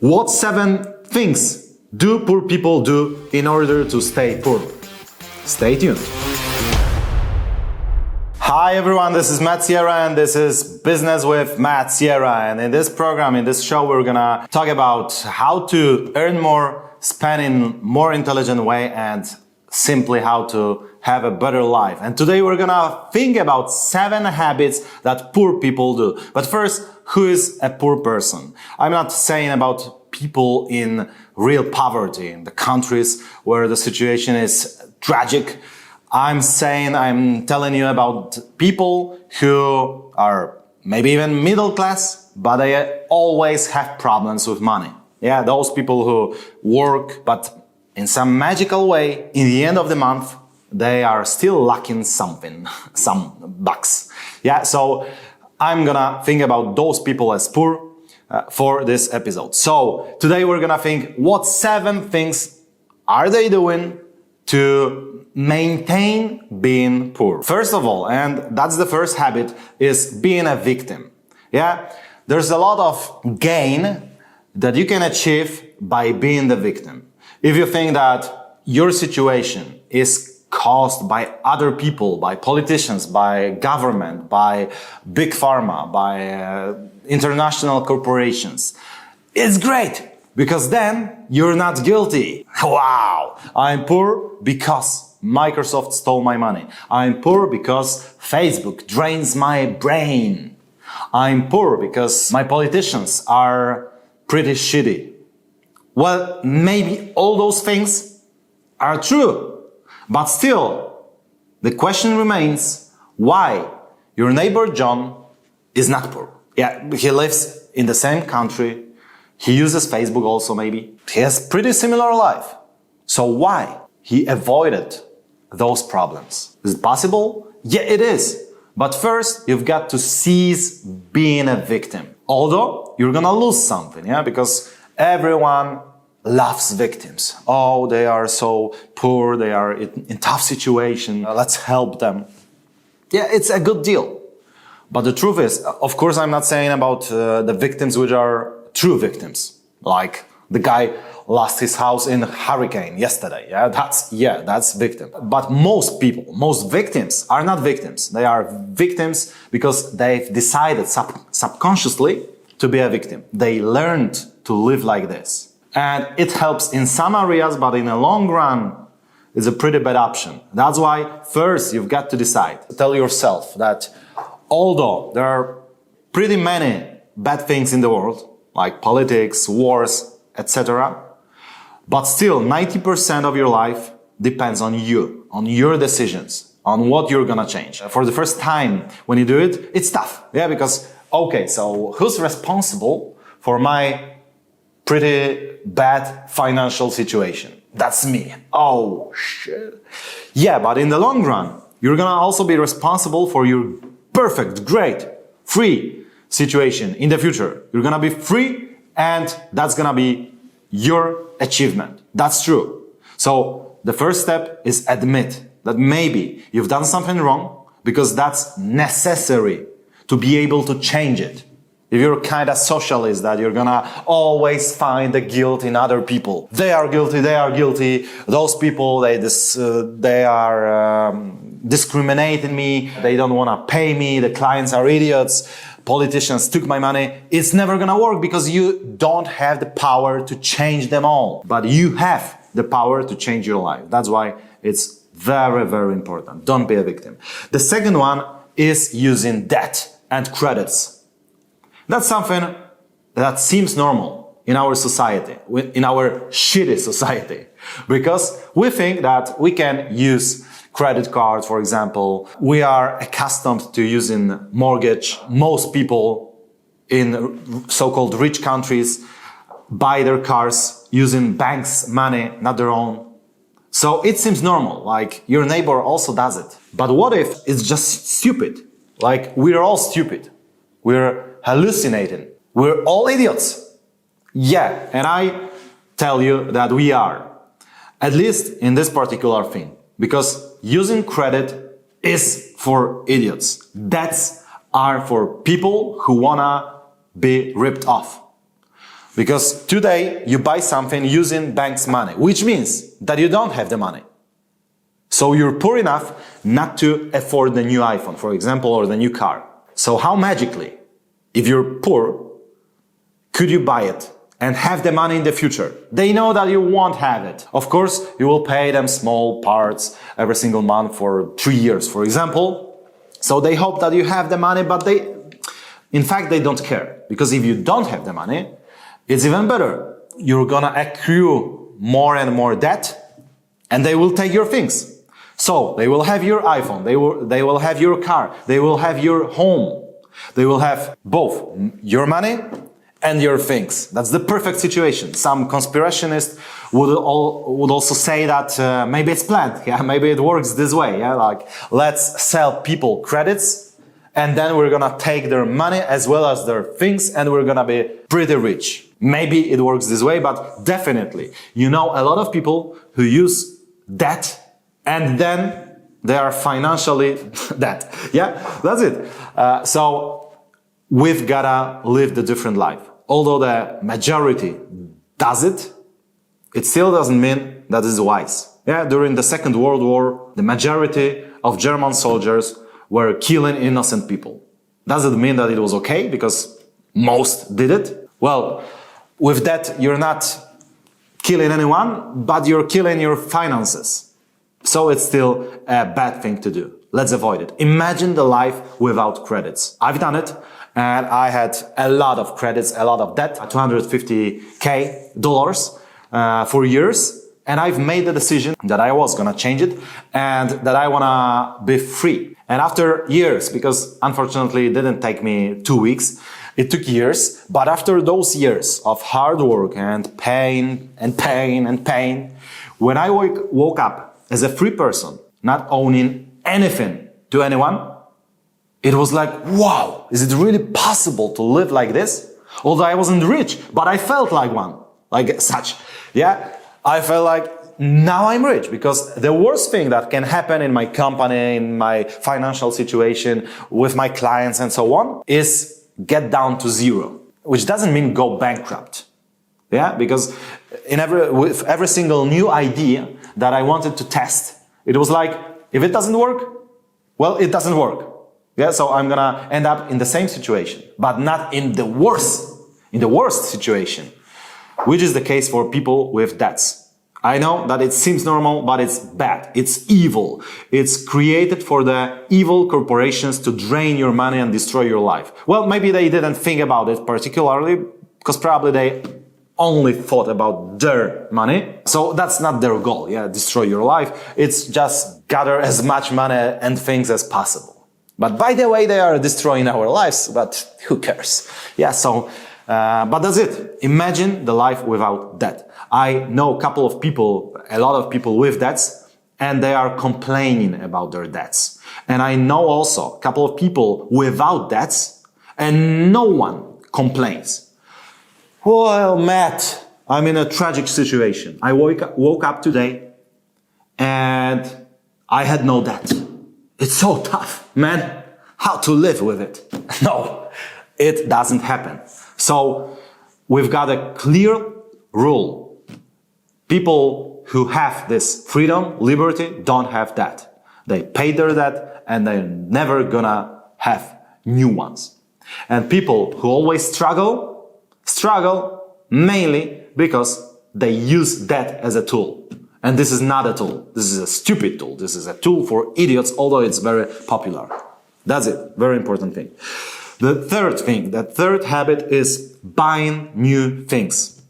What 7 things do poor people do in order to stay poor? Stay tuned. Hi everyone, this is Matt Sierra and this is Business with Matt Sierra. And in this program, in this show, we're gonna talk about how to earn more, spend in more intelligent way, and simply how to have a better life. And today we're gonna think about 7 habits that poor people do. But first, who is a poor person? I'm not saying about people in real poverty, in the countries where the situation is tragic. I'm telling you about people who are maybe even middle class, but they always have problems with money. Yeah, those people who work, but in some magical way, in the end of the month, they are still lacking something, some bucks. Yeah, so I'm gonna think about those people as poor for this episode. So today we're gonna think what 7 things are they doing to maintain being poor. First of all, and that's the first habit, is being a victim. Yeah, there's a lot of gain that you can achieve by being the victim. If you think that your situation is caused by other people, by politicians, by government, by big pharma, by international corporations, it's great because then you're not guilty. Wow, I'm poor because Microsoft stole my money. I'm poor because Facebook drains my brain. I'm poor because my politicians are pretty shitty. Well, maybe all those things are true. But still, the question remains why your neighbor John is not poor. Yeah, he lives in the same country. He uses Facebook also maybe. He has pretty similar life. So why he avoided those problems? Is it possible? Yeah, it is. But first, you've got to cease being a victim. Although, you're gonna lose something, yeah? Because everyone loves victims. Oh, they are so poor, they are in tough situation, let's help them. Yeah, it's a good deal. But the truth is, of course, I'm not saying about the victims which are true victims. Like the guy lost his house in a hurricane yesterday. Yeah, that's victim. But most people, most victims are not victims. They are victims because they've decided subconsciously to be a victim. They learned to live like this. And it helps in some areas, but in the long run, it's a pretty bad option. That's why first you've got to decide. Tell yourself that although there are pretty many bad things in the world, like politics, wars, etc., but still 90% of your life depends on you, on your decisions, on what you're gonna change. For the first time when you do it, it's tough. Yeah, because, okay, so who's responsible for my pretty bad financial situation? That's me. Oh, shit. Yeah, but in the long run, you're gonna also be responsible for your perfect, great, free situation in the future. You're gonna be free and that's gonna be your achievement. That's true. So the first step is admit that maybe you've done something wrong because that's necessary to be able to change it. If you're kind of socialist that you're gonna always find the guilt in other people. They are guilty, those people, they are discriminating me, they don't wanna pay me, the clients are idiots, politicians took my money. It's never gonna work because you don't have the power to change them all. But you have the power to change your life. That's why it's very, very important. Don't be a victim. The second one is using debt and credits. That's something that seems normal in our society, in our shitty society, because we think that we can use credit cards, for example. We are accustomed to using mortgage. Most people in so-called rich countries buy their cars using banks' money, not their own. So it seems normal, like your neighbor also does it. But what if it's just stupid? Like we're all stupid. We're hallucinating. We're all idiots. Yeah, and I tell you that we are. At least in this particular thing. Because using credit is for idiots. Debts are for people who wanna be ripped off. Because today you buy something using bank's money, which means that you don't have the money. So you're poor enough not to afford the new iPhone, for example, or the new car. So how magically, if you're poor, could you buy it and have the money in the future? They know that you won't have it. Of course, you will pay them small parts every single month for 3 years, for example. So they hope that you have the money, but in fact, they don't care. Because if you don't have the money, it's even better. You're gonna accrue more and more debt, and they will take your things. So they will have your iPhone, they will have your car, they will have your home. They will have both your money and your things. That's the perfect situation. Some conspirationists would also say that maybe it's planned. Yeah, maybe it works this way. Yeah, like let's sell people credits, and then we're gonna take their money as well as their things, and we're gonna be pretty rich. Maybe it works this way, but definitely, you know, a lot of people who use debt and then they are financially dead. Yeah, that's it. So we've gotta live the different life. Although the majority does it, it still doesn't mean that it's wise. Yeah, during the Second World War, the majority of German soldiers were killing innocent people. Does it mean that it was okay because most did it? Well, with that, you're not killing anyone, but you're killing your finances. So it's still a bad thing to do. Let's avoid it. Imagine the life without credits. I've done it, and I had a lot of credits, a lot of debt, $250,000 for years. And I've made the decision that I was gonna change it and that I wanna be free. And after years, because unfortunately it didn't take me 2 weeks, it took years, but after those years of hard work and pain, when I woke up as a free person, not owning anything to anyone, it was like, wow, is it really possible to live like this? Although I wasn't rich, but I felt like one, like such. Yeah, I felt like now I'm rich, because the worst thing that can happen in my company, in my financial situation, with my clients and so on, is get down to zero, which doesn't mean go bankrupt. Yeah, because with every single new idea that I wanted to test, it was like, if it doesn't work, well, it doesn't work. Yeah, so I'm gonna end up in the same situation, but not in the worst situation, which is the case for people with debts. I know that it seems normal, but it's bad. It's evil. It's created for the evil corporations to drain your money and destroy your life. Well, maybe they didn't think about it particularly, because probably they only thought about their money. So that's not their goal, yeah, destroy your life. It's just gather as much money and things as possible. But by the way, they are destroying our lives, but who cares? Yeah, so, but that's it. Imagine the life without debt. I know a lot of people with debts, and they are complaining about their debts. And I know also a couple of people without debts, and no one complains. Well, Matt, I'm in a tragic situation. I woke up today and I had no debt. It's so tough, man. How to live with it? No, it doesn't happen. So we've got a clear rule. People who have this freedom, liberty, don't have that. They pay their debt and they're never gonna have new ones. And people who always struggle mainly because they use debt as a tool. And this is not a tool. This is a stupid tool. This is a tool for idiots, although it's very popular. That's it. Very important thing. The third habit is buying new things.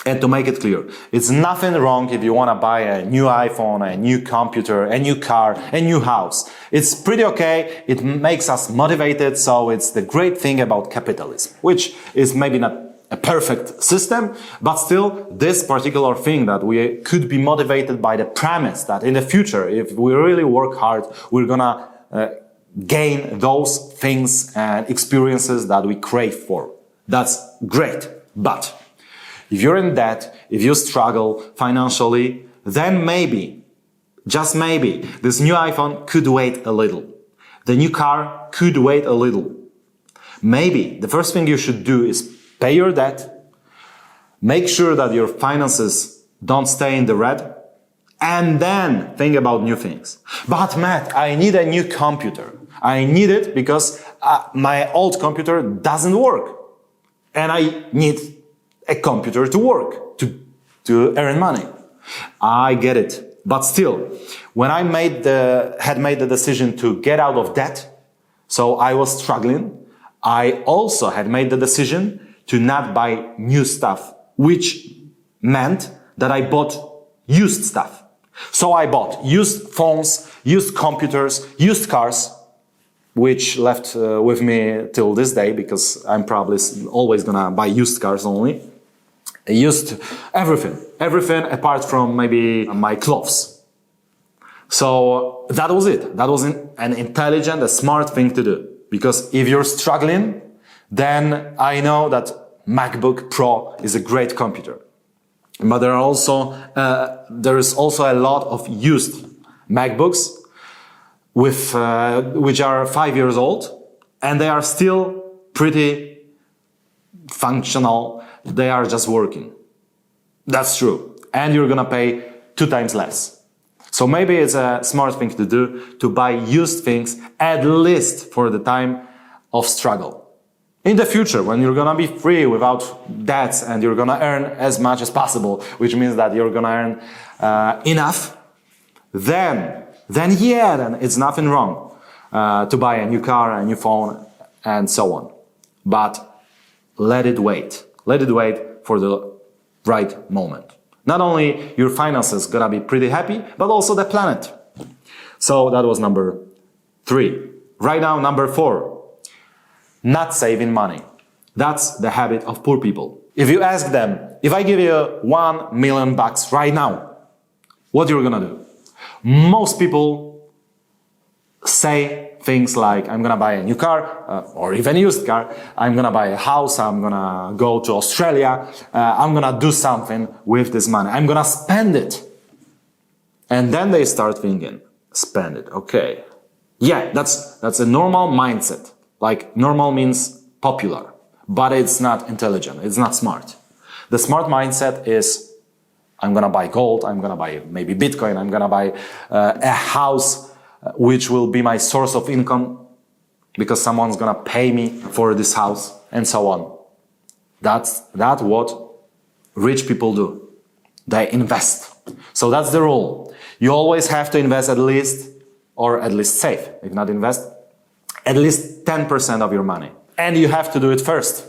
And to make it clear, it's nothing wrong if you want to buy a new iPhone, a new computer, a new car, a new house. It's pretty okay. It makes us motivated. So it's the great thing about capitalism, which is maybe not a perfect system, but still this particular thing that we could be motivated by the premise that in the future, if we really work hard, we're gonna gain those things and experiences that we crave for. That's great. But if you're in debt, if you struggle financially, then maybe, just maybe, this new iPhone could wait a little. The new car could wait a little. Maybe the first thing you should do is pay your debt, Make sure that your finances don't stay in the red, and then think about new things. But Matt, I need a new computer. I need it because my old computer doesn't work. And I need a computer to work, to earn money. I get it. But still, when I had made the decision to get out of debt, so I was struggling, I also had made the decision to not buy new stuff, which meant that I bought used stuff. So I bought used phones, used computers, used cars, which left with me till this day because I'm probably always gonna buy used cars only. Used everything apart from maybe my clothes. So that was it. That was an intelligent, a smart thing to do. Because if you're struggling, then I know that MacBook Pro is a great computer. But there is also a lot of used MacBooks which are 5 years old, and they are still pretty functional. They are just working. That's true. And you're gonna pay 2 times less. So maybe it's a smart thing to do to buy used things, at least for the time of struggle. In the future, when you're gonna be free without debts and you're gonna earn as much as possible, which means that you're gonna earn enough, then it's nothing wrong to buy a new car, a new phone, and so on. But let it wait. Let it wait for the right moment. Not only your finances gonna be pretty happy, but also the planet. So that was number 3. Right now, number 4. Not saving money. That's the habit of poor people. If you ask them, if I give you $1 million right now, what you're gonna do? Most people say things like, I'm gonna buy a new car, or even a used car, I'm gonna buy a house, I'm gonna go to Australia, I'm gonna do something with this money, I'm gonna spend it. And then they start thinking, spend it, okay. Yeah, that's a normal mindset. Like, normal means popular, but it's not intelligent, it's not smart. The smart mindset is, I'm gonna buy gold, I'm gonna buy maybe Bitcoin, I'm gonna buy a house which will be my source of income because someone's gonna pay me for this house, and so on. That's what rich people do. They invest. So that's the rule. You always have to invest at least save, if not invest, at least 10% of your money. And you have to do it first.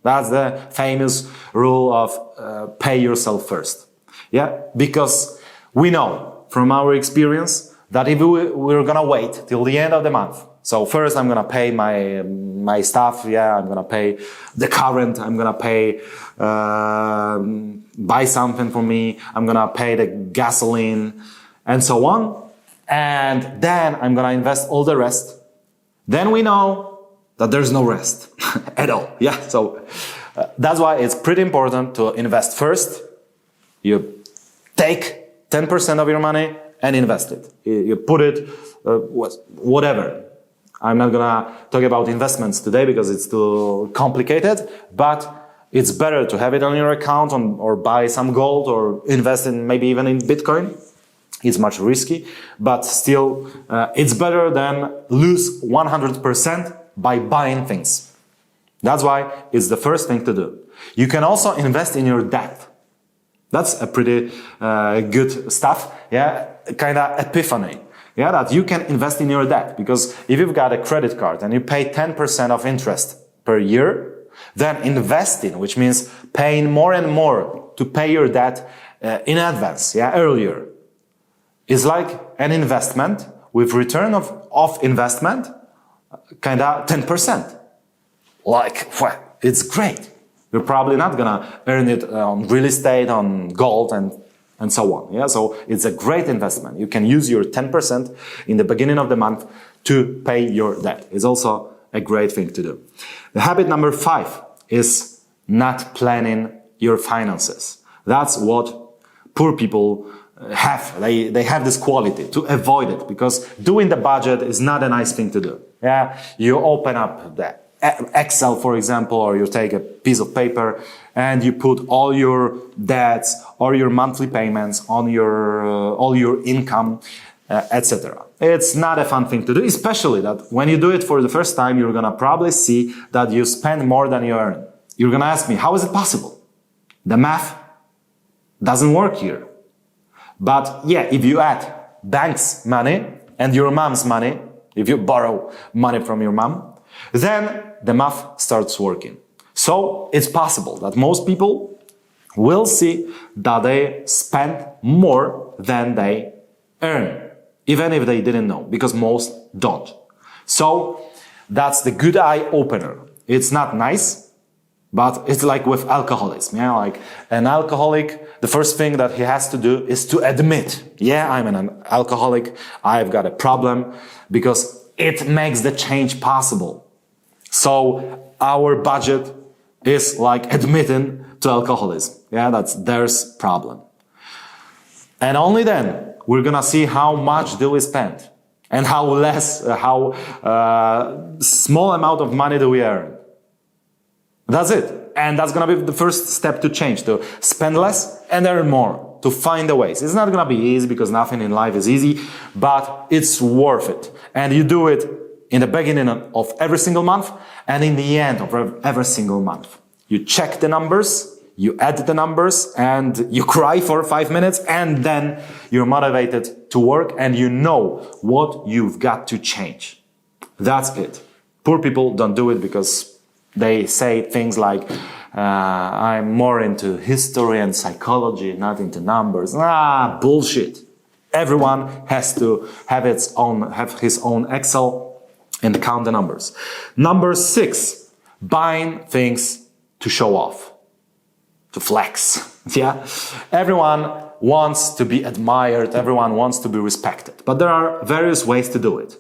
That's the famous rule of pay yourself first. Yeah, because we know from our experience that if we're gonna wait till the end of the month, so first I'm gonna pay my stuff, yeah, I'm gonna pay the current, I'm gonna pay, buy something for me, I'm gonna pay the gasoline, and so on, and then I'm gonna invest all the rest. Then we know that there's no rest at all. Yeah, so that's why it's pretty important to invest first. You take 10% of your money and invest it. You put it, whatever. I'm not gonna talk about investments today because it's too complicated, but it's better to have it on your account or buy some gold or invest in maybe even in Bitcoin. It's much risky, but still, it's better than lose 100% by buying things. That's why it's the first thing to do. You can also invest in your debt. That's a pretty good stuff, yeah, kind of epiphany. Yeah, that you can invest in your debt, because if you've got a credit card and you pay 10% of interest per year, then investing, which means paying more and more to pay your debt in advance, yeah, earlier, is like an investment with return of investment, kind of 10%. Like, well, it's great. You're probably not gonna earn it on real estate, on gold, and so on. Yeah, so it's a great investment. You can use your 10% in the beginning of the month to pay your debt. It's also a great thing to do. The habit number 5 is not planning your finances. That's what poor people have. They have this quality to avoid it, because doing the budget is not a nice thing to do. Yeah, you open up the Excel, for example, or you take a piece of paper and you put all your debts or your monthly payments on your all your income, etc. It's not a fun thing to do, especially that when you do it for the first time, you're gonna probably see that you spend more than you earn. You're gonna ask me, how is it possible? The math doesn't work here. But yeah, if you add bank's money and your mom's money, if you borrow money from your mom, then the math starts working. So it's possible that most people will see that they spend more than they earn, even if they didn't know, because most don't. So that's the good eye opener. It's not nice, but it's like with alcoholism. Yeah, like an alcoholic, the first thing that he has to do is to admit, yeah, I'm an alcoholic, I've got a problem, because it makes the change possible. So our budget is like admitting to alcoholism. Yeah, that's their problem. And only then we're gonna see how much do we spend and how small amount of money do we earn. That's it. And that's gonna be the first step to change, to spend less and earn more, to find the ways. It's not gonna be easy because nothing in life is easy, but it's worth it. And you do it in the beginning of every single month and in the end of every single month. You check the numbers, you add the numbers, and you cry for 5 minutes, and then you're motivated to work and you know what you've got to change. That's it. Poor people don't do it because they say things like, I'm more into history and psychology, not into numbers. Bullshit. Everyone has to have his own Excel and count the numbers. Number 6, buying things to show off, to flex. Yeah, everyone wants to be admired, everyone wants to be respected, but there are various ways to do it.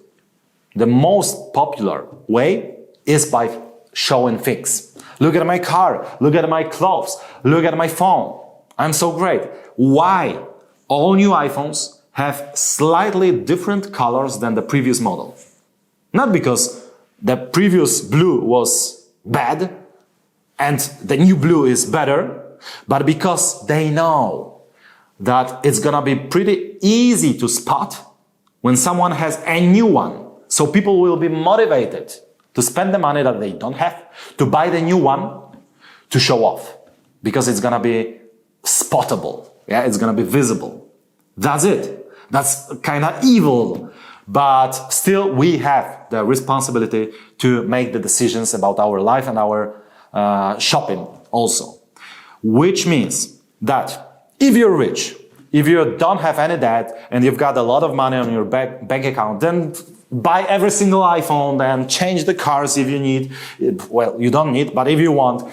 The most popular way is by showing things. Look at my car, look at my clothes, look at my phone. I'm so great. Why? All new iPhones have slightly different colors than the previous model. Not because the previous blue was bad and the new blue is better, but because they know that it's gonna be pretty easy to spot when someone has a new one. So people will be motivated to spend the money that they don't have, to buy the new one, to show off. Because it's gonna be spottable. Yeah, it's gonna be visible. That's it. That's kind of evil. But still, we have the responsibility to make the decisions about our life and our shopping also. Which means that if you're rich, if you don't have any debt and you've got a lot of money on your bank account, then buy every single iPhone and change the cars if you need. Well, you don't need, but if you want,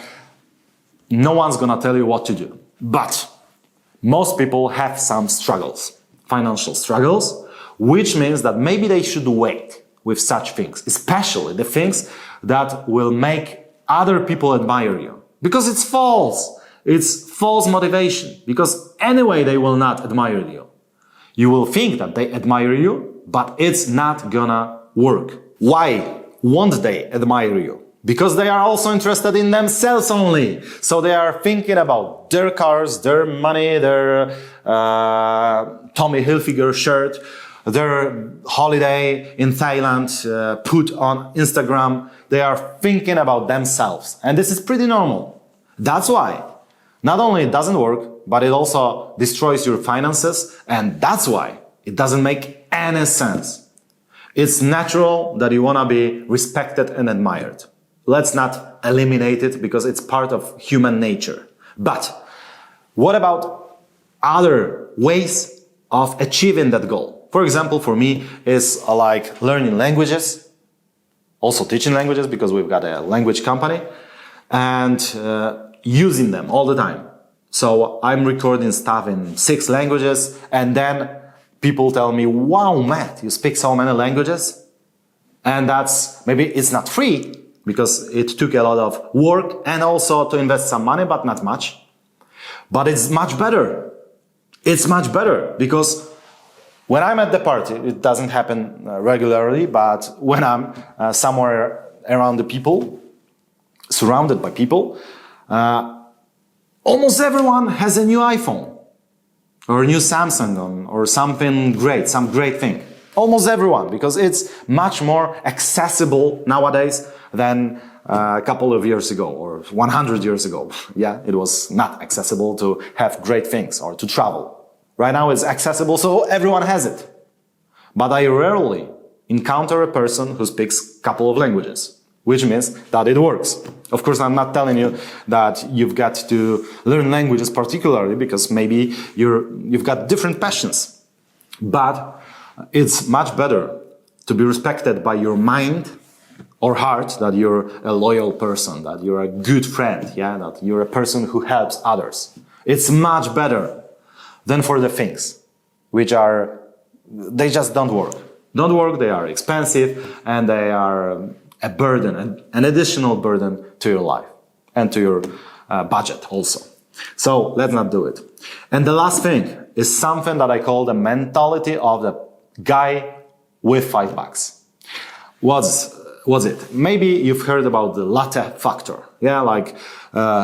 no one's gonna tell you what to do. But most people have some struggles, financial struggles, which means that maybe they should wait with such things, especially the things that will make other people admire you. Because it's false. It's false motivation. Because anyway, they will not admire you. You will think that they admire you, but it's not gonna work. Why won't they admire you? Because they are also interested in themselves only. So they are thinking about their cars, their money, their Tommy Hilfiger shirt, their holiday in Thailand put on Instagram. They are thinking about themselves. And this is pretty normal. That's why not only it doesn't work, but it also destroys your finances. And that's why it doesn't make any sense. It's natural that you want to be respected and admired. Let's not eliminate it because it's part of human nature. But what about other ways of achieving that goal? For example, for me, is like learning languages, also teaching languages because we've got a language company, and using them all the time. So I'm recording stuff in 6 languages, and then people tell me, wow, Matt, you speak so many languages. And that's, maybe it's not free because it took a lot of work and also to invest some money, but not much. But it's much better. It's much better because when I'm at the party, it doesn't happen regularly, but when I'm somewhere around the people, surrounded by people, almost everyone has a new iPhone or a new Samsung or something great, some great thing. Almost everyone, because it's much more accessible nowadays than a couple of years ago or 100 years ago. Yeah, it was not accessible to have great things or to travel. Right now it's accessible, so everyone has it. But I rarely encounter a person who speaks a couple of languages, which means that it works. Of course, I'm not telling you that you've got to learn languages particularly because maybe you've got different passions. But it's much better to be respected by your mind or heart, that you're a loyal person, that you're a good friend, yeah, that you're a person who helps others. It's much better than for the things which they just don't work. Don't work, they are expensive, and they are a burden, an additional burden to your life and to your budget also. So let's not do it. And the last thing is something that I call the mentality of the guy with $5. What's it? Maybe you've heard about the latte factor. Yeah, like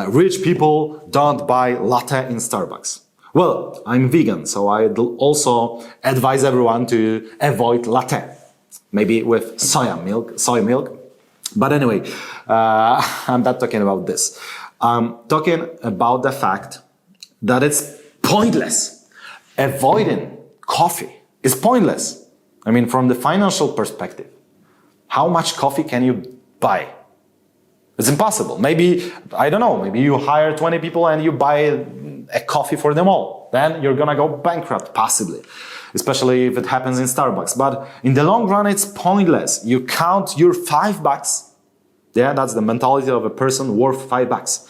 rich people don't buy latte in Starbucks. Well, I'm vegan, so I also advise everyone to avoid latte. Maybe with soy milk. But anyway, I'm not talking about this. I'm talking about the fact that it's pointless. Avoiding coffee is pointless. I mean, from the financial perspective, how much coffee can you buy? It's impossible. Maybe, I don't know, maybe you hire 20 people and you buy a coffee for them all. Then you're gonna go bankrupt, possibly. Especially if it happens in Starbucks. But in the long run, it's pointless. You count your $5. Yeah, that's the mentality of a person worth $5.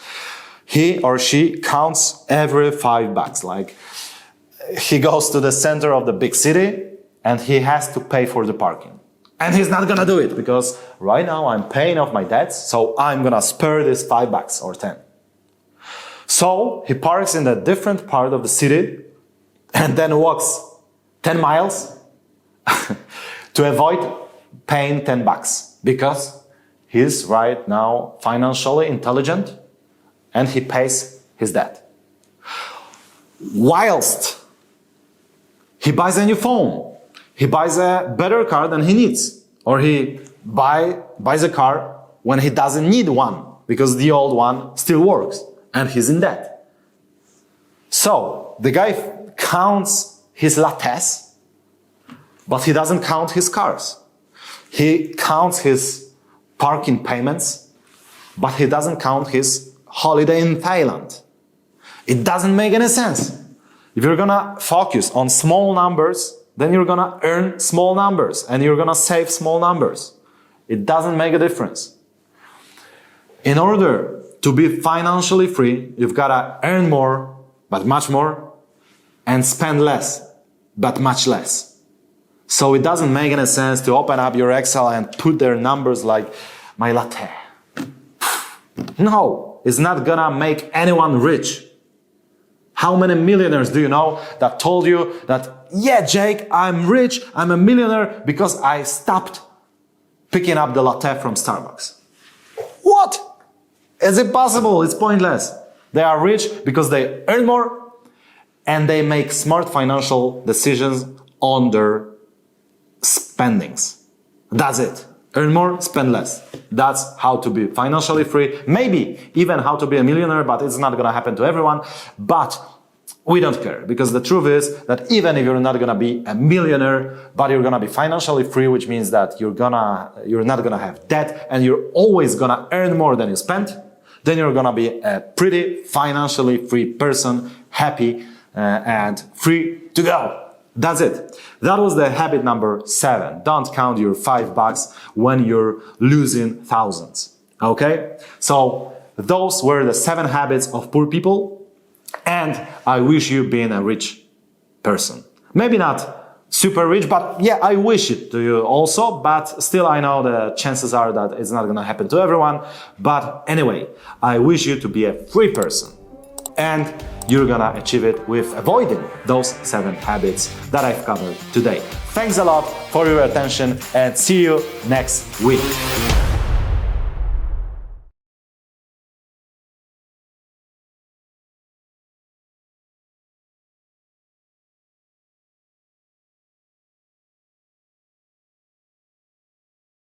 He or she counts every $5. Like, he goes to the center of the big city and he has to pay for the parking. And he's not gonna do it because right now I'm paying off my debts, so I'm gonna spare this $5 or 10. So he parks in a different part of the city and then walks 10 miles to avoid paying $10 because he's right now financially intelligent and he pays his debt. Whilst he buys a new phone, he buys a better car than he needs, or he buys a car when he doesn't need one because the old one still works and he's in debt. So the guy counts his lattes, but he doesn't count his cars. He counts his parking payments, but he doesn't count his holiday in Thailand. It doesn't make any sense. If you're gonna focus on small numbers, then you're gonna earn small numbers and you're gonna save small numbers. It doesn't make a difference. In order to be financially free, you've gotta earn more, but much more, and spend less, but much less. So it doesn't make any sense to open up your Excel and put their numbers like my latte. No, it's not gonna make anyone rich. How many millionaires do you know that told you that, yeah, Jake, I'm rich, I'm a millionaire because I stopped picking up the latte from Starbucks? What? Is it possible? It's pointless. They are rich because they earn more and they make smart financial decisions on their spendings. That's it. Earn more, spend less. That's how to be financially free. Maybe even how to be a millionaire, but it's not gonna happen to everyone. But we don't care, because the truth is that even if you're not gonna be a millionaire, but you're gonna be financially free, which means that you're not gonna have debt and you're always gonna earn more than you spend, then you're gonna be a pretty financially free person, happy and free to go. That's it. That was the habit number 7. Don't count your $5 when you're losing thousands. Okay? So those were the 7 habits of poor people. And I wish you being a rich person. Maybe not super rich, but yeah, I wish it to you also. But still, I know the chances are that it's not going to happen to everyone. But anyway, I wish you to be a free person. And you're gonna achieve it with avoiding those 7 habits that I've covered today. Thanks a lot for your attention and see you next week.